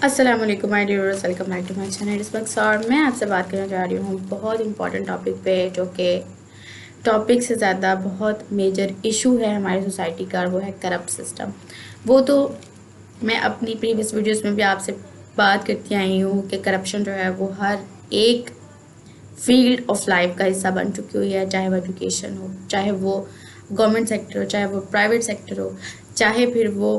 अस्सलाम वालेकुम my dears, welcome back to my channel. इस वक्त और मैं आपसे बात करना चाह रही हूँ बहुत इंपॉर्टेंट टॉपिक पे, जो कि टॉपिक से ज़्यादा बहुत मेजर इशू है हमारी सोसाइटी का, और वो है करप्ट सिस्टम। वो तो मैं अपनी प्रीवियस वीडियोस में भी आपसे बात करती आई हूँ कि करप्शन जो है वो हर एक फील्ड ऑफ लाइफ का हिस्सा बन चुकी हुई है, चाहे वो एजुकेशन हो, चाहे वो गवर्नमेंट सेक्टर हो, चाहे वो प्राइवेट सेक्टर हो, चाहे फिर वो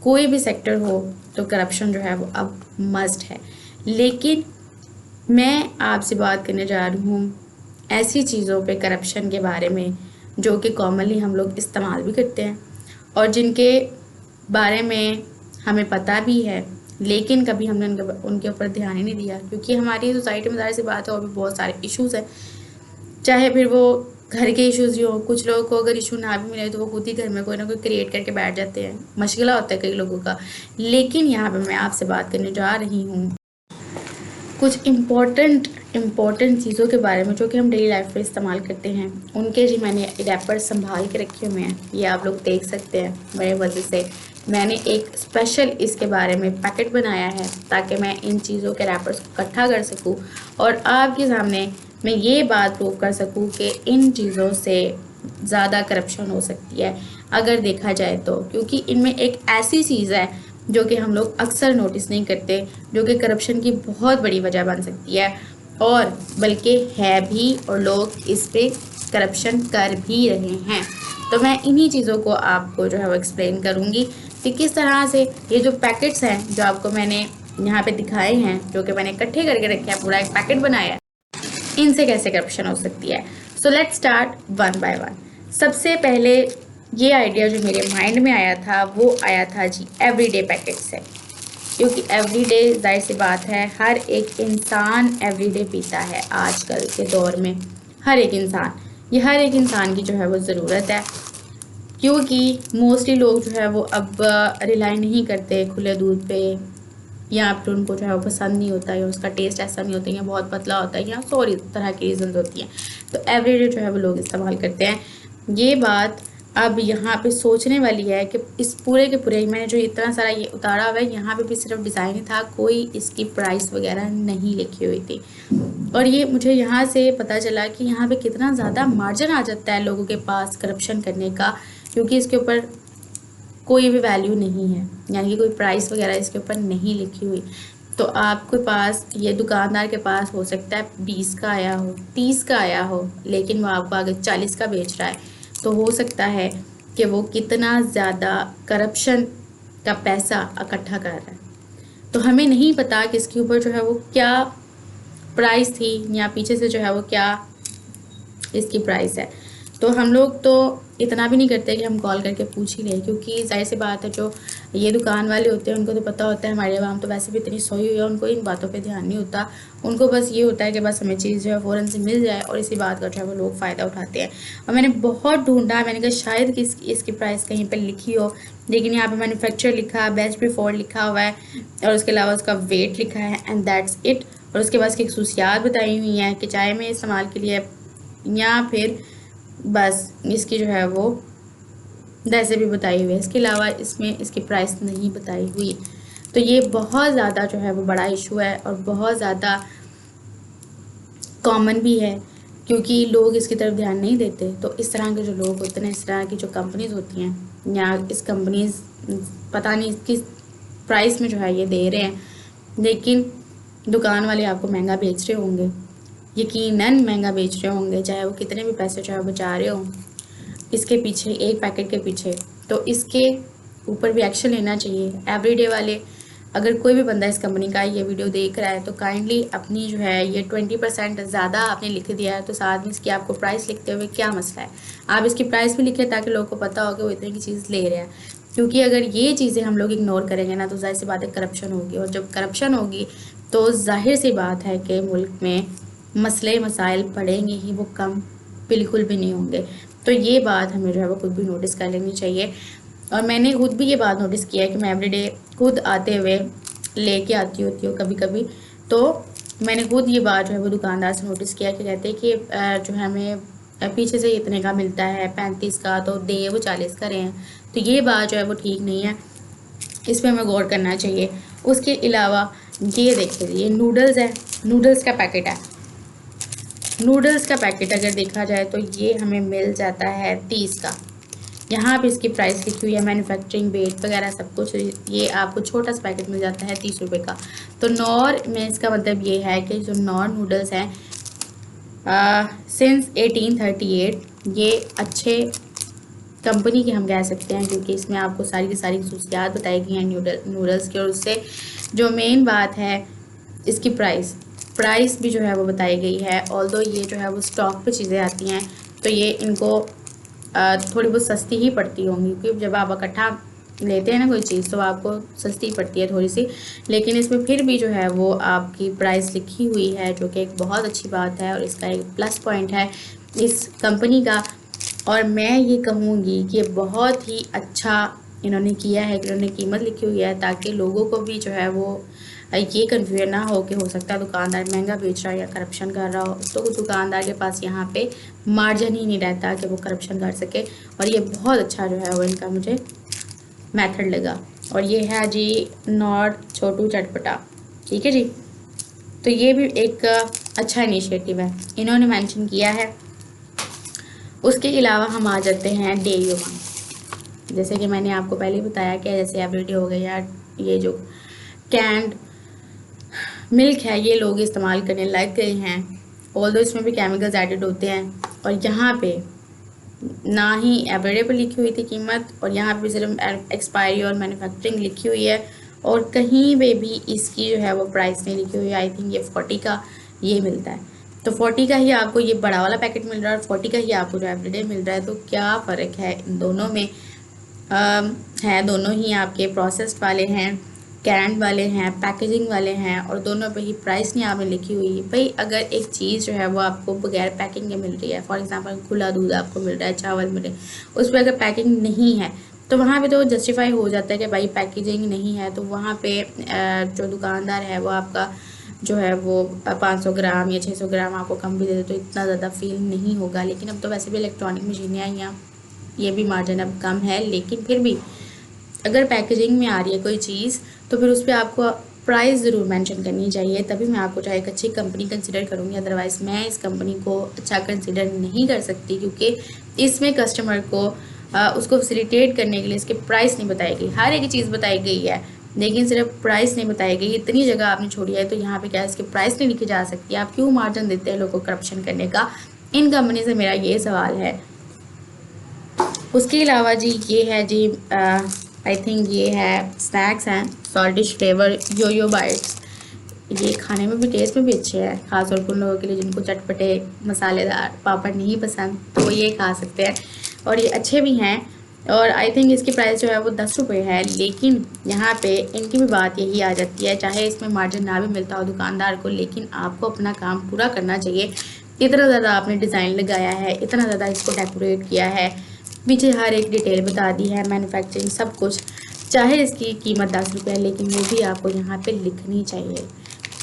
कोई भी सेक्टर हो। तो करप्शन जो है वो अब मस्ट है। लेकिन मैं आपसे बात करने जा रही हूँ ऐसी चीज़ों पे, करप्शन के बारे में, जो कि कॉमनली हम लोग इस्तेमाल भी करते हैं और जिनके बारे में हमें पता भी है, लेकिन कभी हमने उनके ऊपर ध्यान ही नहीं दिया, क्योंकि हमारी सोसाइटी में ज़ाहिर सी बात है और भी बहुत सारे इश्यूज़ हैं। चाहे फिर वो घर के इश्यूज़ ही हो, कुछ लोगों को अगर इशू ना भी मिले तो वो खुद ही घर में कोई ना कोई क्रिएट करके बैठ जाते हैं। मुश्किल होता है कई लोगों का। लेकिन यहाँ पे मैं आपसे बात करने जा रही हूँ कुछ इम्पोर्टेंट चीज़ों के बारे में, जो कि हम डेली लाइफ में इस्तेमाल करते हैं। उनके जी मैंने रैपर संभाल के रखे हुए हैं, ये आप लोग देख सकते हैं। मेरे वजह से मैंने एक स्पेशल इसके बारे में पैकेट बनाया है, ताकि मैं इन चीज़ों के रैपर्स को इकट्ठा कर सकूं और आपके सामने मैं ये बात प्रूव कर सकूं कि इन चीज़ों से ज़्यादा करप्शन हो सकती है अगर देखा जाए तो, क्योंकि इनमें एक ऐसी चीज़ है जो कि हम लोग अक्सर नोटिस नहीं करते, जो कि करप्शन की बहुत बड़ी वजह बन सकती है, और बल्कि है भी, और लोग इस पे करप्शन कर भी रहे हैं। तो मैं इन्हीं चीज़ों को आपको जो है वो एक्सप्लेन करूँगी कि किस तरह से ये जो पैकेट्स हैं जो आपको मैंने यहाँ पे दिखाए हैं, जो कि मैंने इकट्ठे करके रखे हैं, पूरा एक पैकेट बनाया है, इनसे कैसे करप्शन हो सकती है। So let's start one by one. सबसे पहले ये आइडिया जो मेरे माइंड में आया था, वो आया था जी एवरीडे पैकेट से, क्योंकि एवरीडे जाहिर सी बात है हर एक इंसान एवरीडे पीता है आजकल के दौर में। हर एक इंसान, ये हर एक इंसान की जो है वो ज़रूरत है, क्योंकि मोस्टली लोग जो है वो अब रिलाई नहीं करते खुले दूध पे, या फिर उनको जो है वो पसंद नहीं होता, या उसका टेस्ट ऐसा नहीं होता, या बहुत पतला होता है, या सॉरी तरह की रीज़न होती हैं। तो एवरीडे जो है वो लोग इस्तेमाल करते हैं। ये बात अब यहाँ पे सोचने वाली है कि इस पूरे के पूरे मैंने जो इतना सारा ये उतारा हुआ है, यहाँ पे भी सिर्फ डिज़ाइन ही था, कोई इसकी प्राइस वगैरह नहीं लिखी हुई थी। और ये मुझे यहाँ से पता चला कि यहाँ पे कितना ज़्यादा मार्जिन आ जाता है लोगों के पास करप्शन करने का, क्योंकि इसके ऊपर कोई भी वैल्यू नहीं है, यानी कि कोई प्राइस वगैरह इसके ऊपर नहीं लिखी हुई। तो आपके पास, ये दुकानदार के पास हो सकता है 20 का आया हो, 30 का आया हो, लेकिन वो आपको आगे 40 का बेच रहा है। तो हो सकता है कि वो कितना ज़्यादा करप्शन का पैसा इकट्ठा कर रहा है। तो हमें नहीं पता कि इसके ऊपर जो है वो क्या प्राइस थी, या पीछे से जो है वो क्या इसकी प्राइस है। तो हम लोग तो इतना भी नहीं करते कि हम कॉल करके पूछ ही लें, क्योंकि जाहिर सी बात है जो ये दुकान वाले होते हैं उनको तो पता होता है, हमारे आवाम तो वैसे भी इतनी सोई हुई है, उनको इन बातों पे ध्यान नहीं होता। उनको बस ये होता है कि बस हमें चीज़ जो है फ़ौरन से मिल जाए, और इसी बात का जो है वो लोग फ़ायदा उठाते हैं। और मैंने बहुत ढूंढा, मैंने कहा शायद कि इसकी प्राइस कहीं पर लिखी हो, लेकिन यहाँ पर मैन्युफैक्चर लिखा, बेस्ट बिफोर लिखा हुआ है, और उसके अलावा उसका वेट लिखा है, एंड दैट्स इट। और उसके बाद की खसूसियात बताई हुई हैं कि चाय में इस्तेमाल के लिए, या फिर बस इसकी जो है वो वैसे भी बताई हुई है। इसके अलावा इसमें इसकी प्राइस नहीं बताई हुई। तो ये बहुत ज़्यादा जो है वो बड़ा इशू है, और बहुत ज़्यादा कॉमन भी है, क्योंकि लोग इसकी तरफ ध्यान नहीं देते। तो इस तरह के जो लोग होते हैं, इस तरह की जो कंपनीज़ होती हैं, या इस कंपनीज़ पता नहीं किस प्राइस में जो है ये दे रहे हैं, लेकिन दुकान वाले आपको महंगा बेच रहे होंगे, यकीनन महंगा बेच रहे होंगे, चाहे वो कितने भी पैसे जो है बचा रहे हों इसके पीछे, एक पैकेट के पीछे। तो इसके ऊपर भी एक्शन लेना चाहिए। एवरीडे वाले, अगर कोई भी बंदा इस कंपनी का ये वीडियो देख रहा है, तो काइंडली अपनी जो है ये 20% ज़्यादा आपने लिख दिया है, तो साथ में इसकी आपको प्राइस लिखते हुए क्या मसला है, आप इसकी प्राइस भी लिखें, ताकि लोगों को पता हो कि वो इतने की चीज़ ले रहे हैं। क्योंकि अगर ये चीज़ें हम लोग इग्नोर करेंगे ना, तो जाहिर सी बात है करप्शन होगी, और जब करप्शन होगी तो जाहिर सी बात है कि मुल्क में मसले मसाइल पड़ेंगे ही, वो कम बिल्कुल भी नहीं होंगे। तो ये बात हमें जो है वो खुद भी नोटिस कर लेनी चाहिए। और मैंने खुद भी ये बात नोटिस किया है कि मैं एवरीडे खुद आते हुए लेके आती होती हूँ कभी कभी, तो मैंने खुद ये बात जो है वो दुकानदार से नोटिस किया कि कहते हैं कि जो है हमें पीछे से इतने का मिलता है 35 का, तो दे वो 40 का रहे हैं। तो ये बात जो है वो ठीक नहीं है। इस पर हमें गौर करना चाहिए। उसके अलावा ये देखिए, ये नूडल्स है, नूडल्स का पैकेट है। नूडल्स का पैकेट अगर देखा जाए तो ये हमें मिल जाता है 30 का। यहाँ पे इसकी प्राइस लिखी हुई है, मैन्युफैक्चरिंग वेट वगैरह सब कुछ। ये आपको छोटा सा पैकेट मिल जाता है 30 रुपये का। तो नॉर में इसका मतलब ये है कि जो नॉर नूडल्स हैं सिंस 1838 ये अच्छे कंपनी के हम कह सकते हैं, क्योंकि इसमें आपको सारी की सारी खसूसियात बताई गई हैं नूडल्स की। और उससे जो मेन बात है इसकी प्राइस भी जो है वो बताई गई है। ऑल्दो ये जो है वो स्टॉक पे चीज़ें आती हैं तो ये इनको थोड़ी बहुत सस्ती ही पड़ती होंगी, क्योंकि जब आप इकट्ठा लेते हैं ना कोई चीज़ तो आपको सस्ती पड़ती है थोड़ी सी। लेकिन इसमें फिर भी जो है वो आपकी प्राइस लिखी हुई है, जो कि एक बहुत अच्छी बात है और इसका एक प्लस पॉइंट है इस कंपनी का। और मैं ये कहूँगी कि बहुत ही अच्छा इन्होंने किया है कि इन्होंने कीमत लिखी हुई है, ताकि लोगों को भी जो है वो ये कन्फ्यूजन ना हो कि हो सकता है दुकानदार महंगा बेच रहा है या करप्शन कर रहा हो। तो उस दुकानदार के पास यहाँ पे मार्जिन ही नहीं रहता कि वो करप्शन कर सके। और ये बहुत अच्छा जो है वो इनका मुझे मेथड लगा। और ये है जी नॉर्थ छोटू चटपटा, ठीक है जी। तो ये भी एक अच्छा इनिशिएटिव है इन्होंने मेंशन किया है। उसके अलावा हम आ जाते हैं डेयरी उमांग। जैसे कि मैंने आपको पहले बताया कि जैसे एवरीडे हो गया, ये जो कैंड मिल्क है ये लोग इस्तेमाल करने लग गए हैं। ऑल्दो इसमें भी केमिकल्स एडेड होते हैं। और यहाँ पे ना ही एवरीडे पर लिखी हुई थी कीमत, और यहाँ पे सिर्फ एक्सपायरी और मैन्युफैक्चरिंग लिखी हुई है, और कहीं पे भी इसकी जो है वो प्राइस नहीं लिखी हुई है। आई थिंक ये 40 का ये मिलता है, तो 40 का ही आपको ये बड़ा वाला पैकेट मिल रहा है और 40 का ही आपको जो एवरीडे मिल रहा है। तो क्या फ़र्क है इन दोनों में? है दोनों ही आपके प्रोसेस्ड वाले हैं, कैंड वाले हैं, पैकेजिंग वाले हैं, और दोनों पे ही प्राइस नहीं आपने लिखी हुई है। भाई अगर एक चीज़ जो है वो आपको बगैर पैकिंग के मिल रही है, फॉर एग्जांपल खुला दूध आपको मिल रहा है, चावल मिल रहे हैं, उस पर अगर पैकिंग नहीं है तो वहाँ पे तो जस्टिफाई हो जाता है कि भाई पैकेजिंग नहीं है। तो वहाँ पे जो दुकानदार है वो आपका जो है वो 500 ग्राम या 600 ग्राम आपको कम भी दे दे तो इतना ज़्यादा फील नहीं होगा। लेकिन अब तो वैसे भी इलेक्ट्रॉनिक मशीनें आई हैं, ये भी मार्जिन अब कम है। लेकिन फिर भी अगर पैकेजिंग में आ रही है कोई चीज़ तो फिर उस पर आपको प्राइस ज़रूर मेंशन करनी चाहिए, तभी मैं आपको चाहे एक अच्छी कंपनी कंसिडर करूँगी। अदरवाइज़ मैं इस कंपनी को अच्छा कंसिडर नहीं कर सकती, क्योंकि इसमें कस्टमर को उसको फैसिलिटेट करने के लिए इसके प्राइस नहीं बताई गई। हर एक चीज़ बताई गई है लेकिन सिर्फ प्राइस नहीं बताई गई। इतनी जगह आपने छोड़ी है तो यहाँ पे क्या इसकी प्राइस नहीं लिखी जा सकती? आप क्यों मार्जिन देते हैं लोगों को करप्शन करने का? इन कंपनी से मेरा ये सवाल है। उसके अलावा जी ये है जी आई थिंक ये है स्नैक्स हैं, सॉल्टिश फ्लेवर योयो बाइट्स। ये खाने में भी टेस्ट में भी अच्छे हैं, खासतौर पर उन लोगों के लिए जिनको चटपटे मसालेदार पापड़ नहीं पसंद तो ये खा सकते हैं, और ये अच्छे भी हैं। और आई थिंक इसकी प्राइस जो है वो 10 रुपये है। लेकिन यहाँ पे इनकी भी बात यही आ जाती है, चाहे इसमें मार्जिन ना भी मिलता हो दुकानदार को, लेकिन आपको अपना काम पूरा करना चाहिए। इतना ज़्यादा आपने डिज़ाइन लगाया है, इतना ज़्यादा इसको डेकोरेट किया है, पीछे हर एक डिटेल बता दी है, मैन्युफैक्चरिंग सब कुछ, चाहे इसकी कीमत 10 रुपये है लेकिन वो भी आपको यहाँ पे लिखनी चाहिए।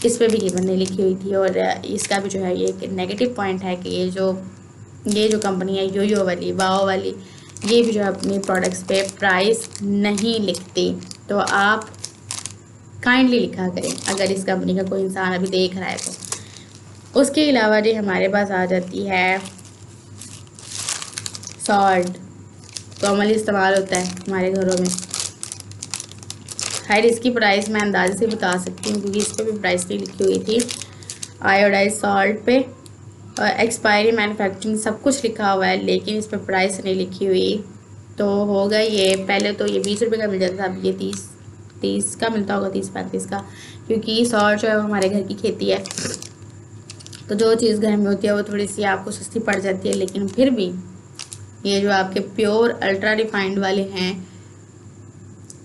इस पर भी कीमत नहीं लिखी हुई थी। और इसका भी जो है ये एक नेगेटिव पॉइंट है कि ये जो कंपनी है योयो वाली, वाओ वाली, ये भी जो है अपनी प्रोडक्ट्स पे प्राइस नहीं लिखती। तो आप काइंडली लिखा करें अगर इस कंपनी का कोई इंसान अभी देख रहा है तो। उसके अलावा जी हमारे पास आ जाती है सॉल्ट, कॉमनली इस्तेमाल होता है हमारे घरों में। खैर इसकी प्राइस मैं अंदाजे से बता सकती हूँ क्योंकि इस पर भी प्राइस नहीं लिखी हुई थी। आयोडाइज सॉल्ट पे एक्सपायरी मैन्युफैक्चरिंग सब कुछ लिखा हुआ है, लेकिन इस पर प्राइस नहीं लिखी हुई। तो होगा ये, पहले तो ये 20 रुपये का मिल जाता था, अब ये 30 का मिलता होगा, 30-35 का, क्योंकि सॉल्ट जो है वो हमारे घर की खेती है। तो जो चीज़ घर में होती है वो थोड़ी सी आपको सस्ती पड़ जाती है। लेकिन फिर भी ये जो आपके प्योर अल्ट्रा रिफाइंड वाले हैं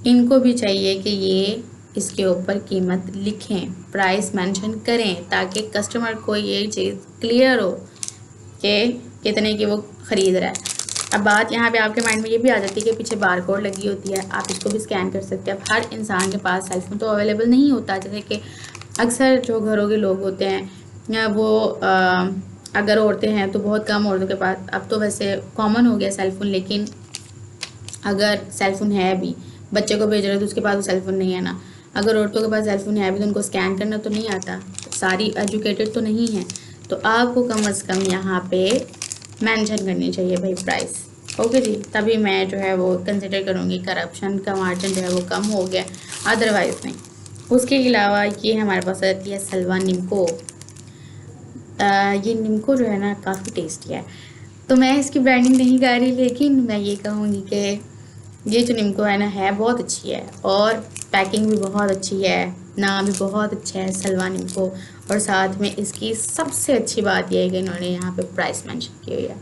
इनको भी चाहिए कि ये इसके ऊपर कीमत लिखें, प्राइस मेंशन करें, ताकि कस्टमर को ये चीज़ क्लियर हो कि कितने की वो ख़रीद रहा है। अब बात यहाँ पे आपके माइंड में ये भी आ जाती है कि पीछे बार कोड लगी होती है, आप इसको भी स्कैन कर सकते हैं। अब हर इंसान के पास सेलफोन तो अवेलेबल नहीं होता, जैसे कि अक्सर जो घरों के लोग होते हैं वो अगर औरतें हैं तो बहुत कम औरतों के पास, अब तो वैसे कॉमन हो गया सेलफोन, लेकिन अगर सेलफोन है भी बच्चे को भेज रहे हो तो उसके पास वो सेलफोन नहीं है ना। अगर औरतों के पास सेलफोन है भी तो उनको स्कैन करना तो नहीं आता, सारी एजुकेटेड तो नहीं है। तो आपको कम अज़ कम यहाँ पे मेंशन करनी चाहिए भाई प्राइस। ओके जी, तभी मैं जो है वो कंसिडर करूँगी करप्शन का मार्जिन जो है वो कम हो गया, अदरवाइज़ नहीं। उसके अलावा ये हमारे पास आती है सलवा निम्को। ये निम्को जो है ना काफ़ी टेस्टी है। तो मैं इसकी ब्रांडिंग नहीं कर रही, लेकिन मैं ये कहूँगी कि ये जो निम्को है ना है बहुत अच्छी है, और पैकिंग भी बहुत अच्छी है, नाम भी बहुत अच्छा है सलवा निम्को। और साथ में इसकी सबसे अच्छी बात यह है कि इन्होंने यहाँ पे प्राइस मेंशन की हुई है,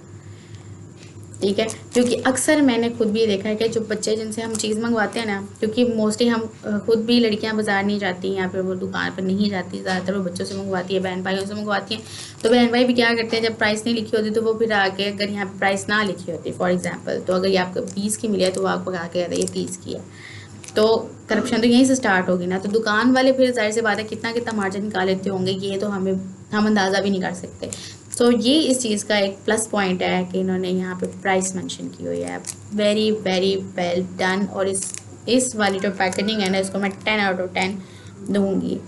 ठीक है। क्योंकि अक्सर मैंने खुद भी देखा है कि जो बच्चे जिनसे हम चीज़ मंगवाते हैं ना, क्योंकि मोस्टली हम खुद भी लड़कियां बाज़ार नहीं जाती या फिर वो दुकान पर नहीं जाती, ज़्यादातर वो बच्चों से मंगवाती है, बहन भाइयों से मंगवाती हैं। तो बहन भाई भी क्या करते हैं, जब प्राइस नहीं लिखी होती तो वो फिर आके, अगर यहाँ पर प्राइस ना लिखी होती फॉर एग्जाम्पल, तो अगर ये आपको 20 की मिले तो वो आपको कहा के ये 30 की है। तो करप्शन तो यहीं से स्टार्ट होगी ना। तो दुकान वाले फिर जाहिर सी बात है कितना कितना मार्जिन निकाल लेते होंगे, ये तो हम अंदाज़ा भी नहीं कर सकते। सो ये इस चीज़ का एक प्लस पॉइंट है कि इन्होंने यहाँ पे प्राइस मेंशन की हुई है। Very very well done. और इस वाली जो पैकेजिंग है ना, इसको मैं 10 आउट ऑफ 10 दूँगी।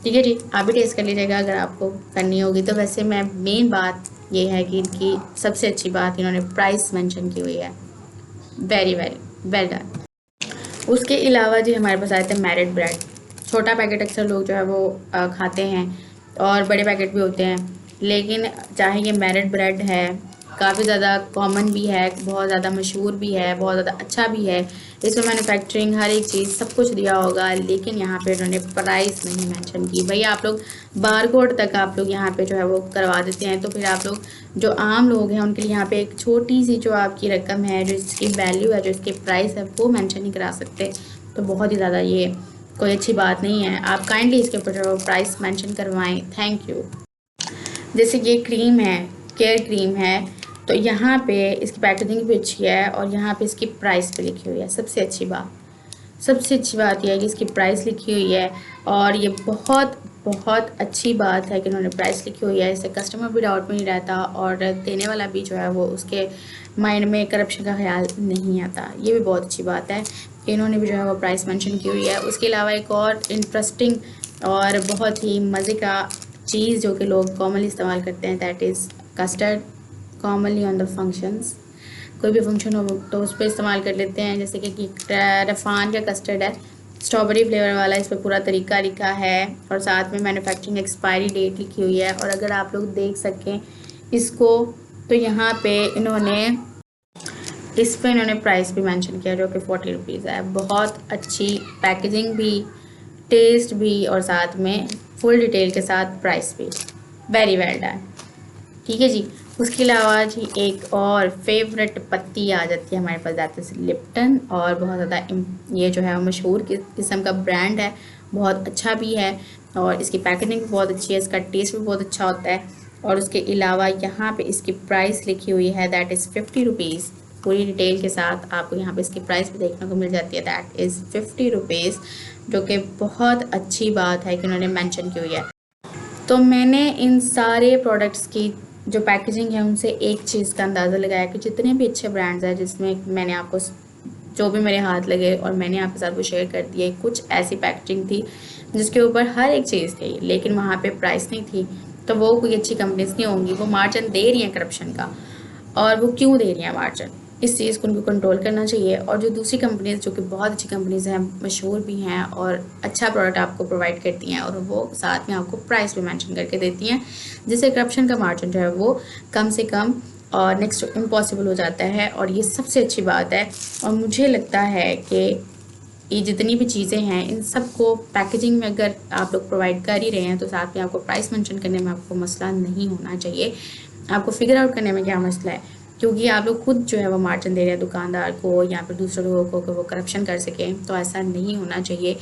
ठीक है जी, आप भी टेस्ट कर लीजिएगा अगर आपको करनी होगी तो। वैसे मैं मेन बात ये है कि इनकी सबसे अच्छी बात इन्होंने प्राइस मेंशन की हुई है। Very very well done. उसके अलावा जी हमारे पास आए थे मैरिड ब्रेड। छोटा पैकेट अक्सर लोग जो है वो खाते हैं, और बड़े पैकेट भी होते हैं। लेकिन चाहे ये मैरिड ब्रेड है, काफ़ी ज़्यादा कॉमन भी है, बहुत ज़्यादा मशहूर भी है, बहुत ज़्यादा अच्छा भी है। इसमें मैन्युफैक्चरिंग हर एक चीज़ सब कुछ दिया होगा, लेकिन यहाँ पे उन्होंने प्राइस नहीं मेंशन की। भाई आप लोग बारकोड तक आप लोग यहाँ पे जो है वो करवा देते हैं, तो फिर आप लोग जो आम लोग हैं उनके लिए यहाँ पे एक छोटी सी जो आपकी रकम है, जो इसकी वैल्यू है, जो इसकी प्राइस है, वो मेंशन नहीं करा सकते। तो बहुत ही ज़्यादा ये कोई अच्छी बात नहीं है। आप काइंडली इसके ऊपर जो प्राइस मेंशन करवाएं, थैंक यू। जैसे ये क्रीम है, केयर क्रीम है, तो यहाँ पे इसकी पैकेजिंग भी अच्छी है, और यहाँ पे इसकी प्राइस भी लिखी हुई है। सबसे अच्छी बात यह है कि इसकी प्राइस लिखी हुई है, और ये बहुत बहुत अच्छी बात है कि उन्होंने प्राइस लिखी हुई है। इससे कस्टमर भी डाउट में नहीं रहता, और देने वाला भी जो है वो उसके माइंड में करप्शन का ख्याल नहीं आता। ये भी बहुत अच्छी बात है कि इन्होंने भी जो है वो प्राइस मेंशन की हुई है। उसके अलावा एक और इंटरेस्टिंग और बहुत ही मज़े का चीज़ जो कि लोग कॉमनली इस्तेमाल करते हैं, that is custard. Commonly on the functions, कोई भी फंक्शन हो तो उस पर इस्तेमाल कर लेते हैं। जैसे कि रफ़ान का कस्टर्ड है, स्ट्रॉबेरी फ्लेवर वाला, इस पर पूरा तरीका लिखा है, और साथ में मैन्युफैक्चरिंग एक्सपायरी डेट लिखी हुई है। और अगर आप लोग देख सकें इसको, तो यहाँ पे इस पर इन्होंने प्राइस भी मेंशन किया, जो कि 40 रुपीज़ है। बहुत अच्छी पैकेजिंग भी, टेस्ट भी, और साथ में फुल डिटेल के साथ प्राइस भी। Very well done. ठीक है जी। उसके अलावा जी एक और फेवरेट पत्ती आ जाती है हमारे पास, जाते से लिप्टन। और बहुत ज़्यादा ये जो है मशहूर किस्म का ब्रांड है, बहुत अच्छा भी है, और इसकी पैकेजिंग भी बहुत अच्छी है, इसका टेस्ट भी बहुत अच्छा होता है। और उसके अलावा यहाँ पे इसकी प्राइस लिखी हुई है, दैट इज़ 50 रुपीज़। पूरी डिटेल के साथ आपको यहाँ पे इसकी प्राइस भी देखने को मिल जाती है, दैट इज़ 50 रुपीज़, जो कि बहुत अच्छी बात है कि उन्होंने मेंशन की हुई है। तो मैंने इन सारे प्रोडक्ट्स की जो पैकेजिंग है उनसे एक चीज़ का अंदाज़ा लगाया कि जितने भी अच्छे ब्रांड्स हैं, जिसमें मैंने आपको जो भी मेरे हाथ लगे और मैंने आपके साथ वो शेयर कर दिए, कुछ ऐसी पैकेजिंग थी जिसके ऊपर हर एक चीज़ थी, लेकिन वहाँ पे प्राइस नहीं थी। तो वो कोई अच्छी कंपनीज नहीं होंगी, वो मार्जिन दे रही हैं करप्शन का। और वो क्यों दे रही हैं मार्जिन, इस चीज़ को उनको कंट्रोल करना चाहिए। और जो दूसरी कंपनीज जो कि बहुत अच्छी कंपनीज हैं, मशहूर भी हैं और अच्छा प्रोडक्ट आपको प्रोवाइड करती हैं, और वो साथ में आपको प्राइस भी मेंशन करके देती हैं, जिससे करप्शन का मार्जिन जो है वो कम से कम और नेक्स्ट इम्पॉसिबल हो जाता है। और ये सबसे अच्छी बात है। और मुझे लगता है कि ये जितनी भी चीज़ें हैं, इन सबको पैकेजिंग में अगर आप लोग प्रोवाइड कर ही रहे हैं, तो साथ में आपको प्राइस मेंशन करने में आपको मसला नहीं होना चाहिए। आपको फिगर आउट करने में क्या मसला है, क्योंकि आप लोग खुद जो है वो मार्जिन दे रहे हैं दुकानदार को या फिर दूसरे लोगों को कि वो करप्शन कर सकें। तो ऐसा नहीं होना चाहिए।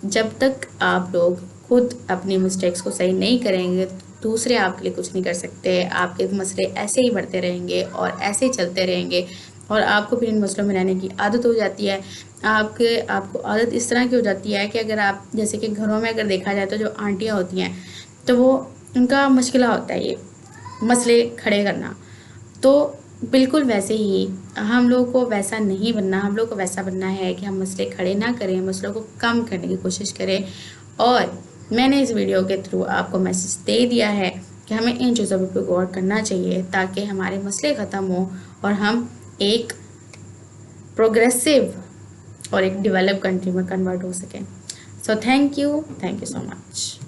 जब तक आप लोग खुद अपनी मिस्टेक्स को सही नहीं करेंगे, दूसरे आपके लिए कुछ नहीं कर सकते। आपके मसले ऐसे ही बढ़ते रहेंगे और ऐसे ही चलते रहेंगे, और आपको फिर इन मसलों में रहने की आदत हो जाती है। आपको आदत इस तरह की हो जाती है कि अगर आप, जैसे कि घरों में अगर देखा जाए तो जो आंटियाँ होती हैं, तो वो उनका मुश्किल होता है ये मसले खड़े करना। तो बिल्कुल वैसे ही हम लोग को वैसा नहीं बनना, हम लोग को वैसा बनना है कि हम मसले खड़े ना करें, मसलों को कम करने की कोशिश करें। और मैंने इस वीडियो के थ्रू आपको मैसेज दे दिया है कि हमें इन चीज़ों पर गौर करना चाहिए ताकि हमारे मसले ख़त्म हों और हम एक प्रोग्रेसिव और एक डेवलप कंट्री में कन्वर्ट हो सकें। So thank you so much.